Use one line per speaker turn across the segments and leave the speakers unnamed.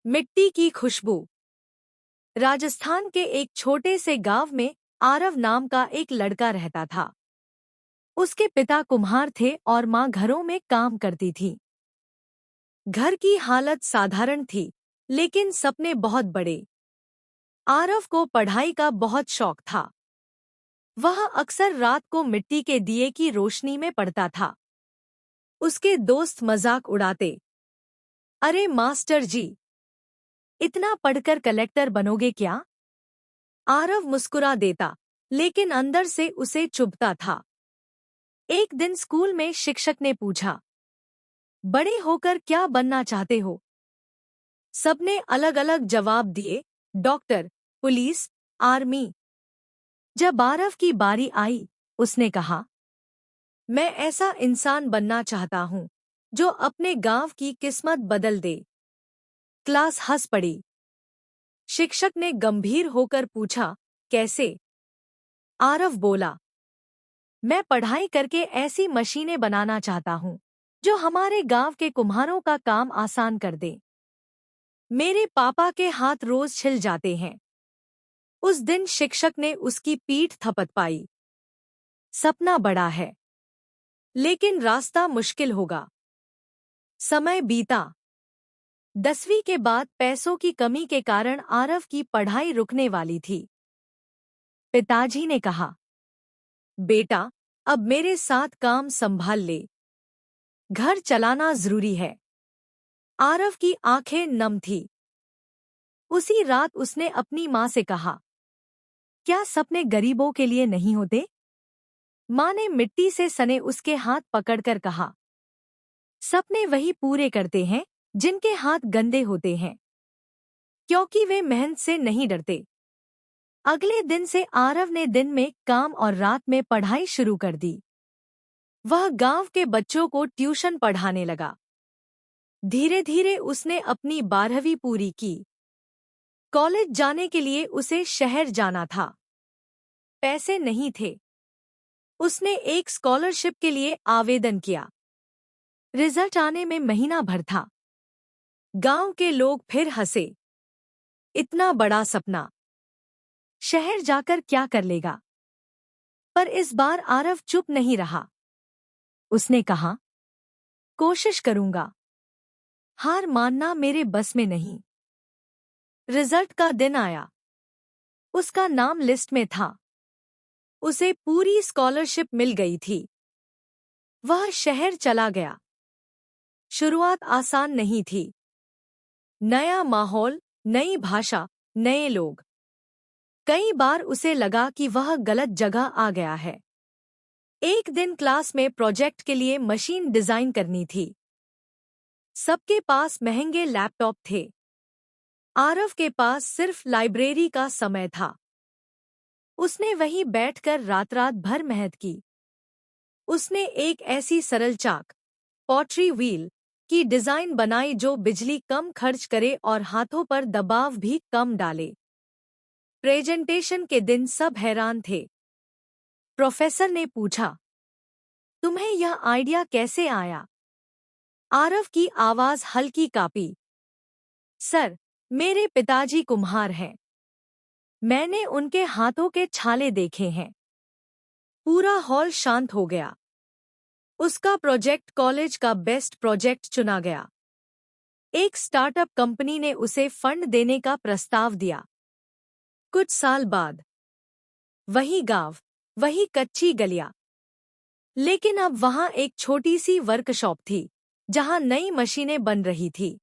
मिट्टी की खुशबू। राजस्थान के एक छोटे से गांव में आरव नाम का एक लड़का रहता था। उसके पिता कुम्हार थे और मां घरों में काम करती थी। घर की हालत साधारण थी, लेकिन सपने बहुत बड़े। आरव को पढ़ाई का बहुत शौक था। वह अक्सर रात को मिट्टी के दिए की रोशनी में पढ़ता था। उसके दोस्त मजाक उड़ाते, अरे मास्टर जी, इतना पढ़कर कलेक्टर बनोगे क्या? आरव मुस्कुरा देता, लेकिन अंदर से उसे चुभता था। एक दिन स्कूल में शिक्षक ने पूछा, बड़े होकर क्या बनना चाहते हो? सबने अलग अलग जवाब दिए, डॉक्टर, पुलिस, आर्मी। जब आरव की बारी आई, उसने कहा, मैं ऐसा इंसान बनना चाहता हूं जो अपने गांव की किस्मत बदल दे। क्लास हंस पड़ी। शिक्षक ने गंभीर होकर पूछा, कैसे? आरव बोला, मैं पढ़ाई करके ऐसी मशीनें बनाना चाहता हूं जो हमारे गांव के कुम्हारों का काम आसान कर दे। मेरे पापा के हाथ रोज छिल जाते हैं। उस दिन शिक्षक ने उसकी पीठ थपथपाई। सपना बड़ा है, लेकिन रास्ता मुश्किल होगा। समय बीता। 10वीं के बाद पैसों की कमी के कारण आरव की पढ़ाई रुकने वाली थी। पिताजी ने कहा, बेटा, अब मेरे साथ काम संभाल ले। घर चलाना जरूरी है। आरव की आंखें नम थी। उसी रात उसने अपनी मां से कहा, क्या सपने गरीबों के लिए नहीं होते? मां ने मिट्टी से सने उसके हाथ पकड़कर कहा, सपने वही पूरे करते हैं जिनके हाथ गंदे होते हैं, क्योंकि वे मेहनत से नहीं डरते। अगले दिन से आरव ने दिन में काम और रात में पढ़ाई शुरू कर दी। वह गांव के बच्चों को ट्यूशन पढ़ाने लगा। धीरे धीरे उसने अपनी 12वीं पूरी की। कॉलेज जाने के लिए उसे शहर जाना था। पैसे नहीं थे। उसने एक स्कॉलरशिप के लिए आवेदन किया। रिजल्ट आने में महीना भर था। गांव के लोग फिर हंसे, इतना बड़ा सपना, शहर जाकर क्या कर लेगा? पर इस बार आरव चुप नहीं रहा। उसने कहा, कोशिश करूंगा। हार मानना मेरे बस में नहीं। रिजल्ट का दिन आया। उसका नाम लिस्ट में था। उसे पूरी स्कॉलरशिप मिल गई थी। वह शहर चला गया। शुरुआत आसान नहीं थी। नया माहौल, नई भाषा, नए लोग। कई बार उसे लगा कि वह गलत जगह आ गया है। एक दिन क्लास में प्रोजेक्ट के लिए मशीन डिजाइन करनी थी। सबके पास महंगे लैपटॉप थे। आरव के पास सिर्फ लाइब्रेरी का समय था। उसने वहीं बैठकर रात रात भर मेहनत की। उसने एक ऐसी सरल चाक, पॉटरी व्हील, की डिजाइन बनाई जो बिजली कम खर्च करे और हाथों पर दबाव भी कम डाले। प्रेजेंटेशन के दिन सब हैरान थे। प्रोफेसर ने पूछा, तुम्हें यह आइडिया कैसे आया? आरव की आवाज हल्की कांपी। सर, मेरे पिताजी कुम्हार हैं। मैंने उनके हाथों के छाले देखे हैं। पूरा हॉल शांत हो गया। उसका प्रोजेक्ट कॉलेज का बेस्ट प्रोजेक्ट चुना गया। एक स्टार्टअप कंपनी ने उसे फंड देने का प्रस्ताव दिया। कुछ साल बाद वही गांव, वही कच्ची गलियां। लेकिन अब वहां एक छोटी सी वर्कशॉप थी, जहां नई मशीनें बन रही थी।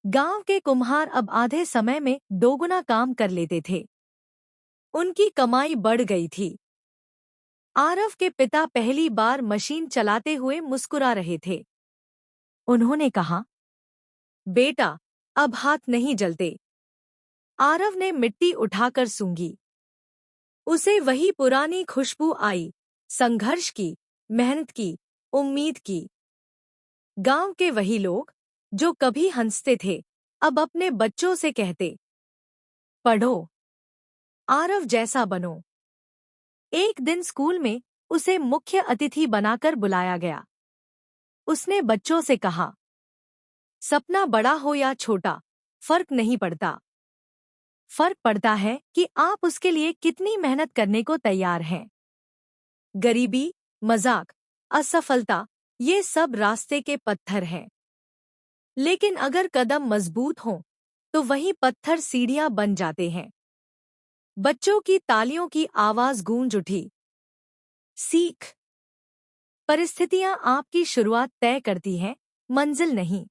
गांव के कुम्हार अब आधे समय में दोगुना काम कर लेते थे। उनकी कमाई बढ़ गई थी। आरव के पिता पहली बार मशीन चलाते हुए मुस्कुरा रहे थे। उन्होंने कहा, बेटा, अब हाथ नहीं जलते। आरव ने मिट्टी उठाकर सूंघी। उसे वही पुरानी खुशबू आई, संघर्ष की, मेहनत की, उम्मीद की। गांव के वही लोग, जो कभी हंसते थे, अब अपने बच्चों से कहते, पढ़ो, आरव जैसा बनो। एक दिन स्कूल में उसे मुख्य अतिथि बनाकर बुलाया गया। उसने बच्चों से कहा, सपना बड़ा हो या छोटा, फर्क नहीं पड़ता। फर्क पड़ता है कि आप उसके लिए कितनी मेहनत करने को तैयार हैं। गरीबी, मजाक, असफलता, ये सब रास्ते के पत्थर हैं। लेकिन अगर कदम मजबूत हों, तो वही पत्थर सीढ़ियां बन जाते हैं। बच्चों की तालियों की आवाज गूंज उठी। सीख। परिस्थितियां आपकी शुरुआत तय करती हैं, मंजिल नहीं।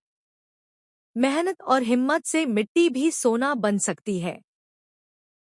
मेहनत और हिम्मत से मिट्टी भी सोना बन सकती है।